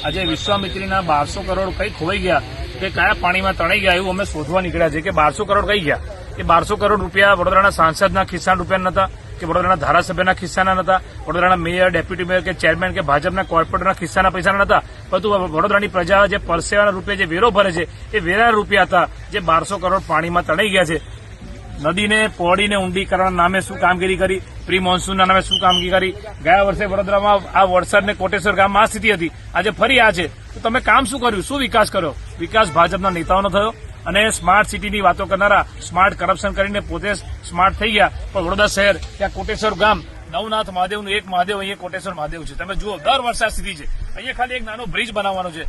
આજે વિશ્વામિત્રીના 1200 કરોડ કઈ ખોવાઈ ગયા કે કયા પાણીમાં તણાઈ ગયા એવું અમે શોધવા નીકળ્યા છે કે 1200 કરોડ કઈ ગયા. એ 1200 કરોડ રૂપિયા વડોદરાના સાંસદના ખિસ્સાના રૂપિયા નતા કે વડોદરાના ધારાસભ્યના ખિસ્સાના નતા, વડોદરાના મેયર, ડેપ્યુટી મેયર કે ચેરમેન કે ભાજપના કોર્પોરેટરના ખિસ્સાના પૈસા નતા, પરંતુ વડોદરાની પ્રજા જે પરસેવાના રૂપિયા જે વેરો ભરે છે એ વેરાના રૂપિયા હતા જે 1200 કરોડ પાણીમાં તણાઈ ગયા છે. નદીને પહોળીને ઊંડી કરવાના નામે શું કામગીરી કરી, પ્રી મોન્સૂનના નામે શું કામગીરી કરી. ગયા વર્ષે વડોદરામાં આ વડસર ને કોટેશ્વર ગામમાં આ સ્થિતિ હતી, આજે ફરી આ છે. તો તમે કામ શું કર્યું, શું વિકાસ કર્યો? વિકાસ ભાજપના નેતાઓનો થયો અને સ્માર્ટ સિટીની વાતો કરનારા સ્માર્ટ કરપ્શન કરીને પોતે સ્માર્ટ થઈ ગયા. પણ વડોદરા શહેર ત્યાં કોટેશ્વર ગામ નવનાથ મહાદેવનું એક મહાદેવ, અહીંયા કોટેશ્વર મહાદેવ છે. તમે જુઓ દર વર્ષે આ સ્થિતિ છે. અહીંયા ખાલી એક નાનો બ્રિજ બનાવવાનો છે.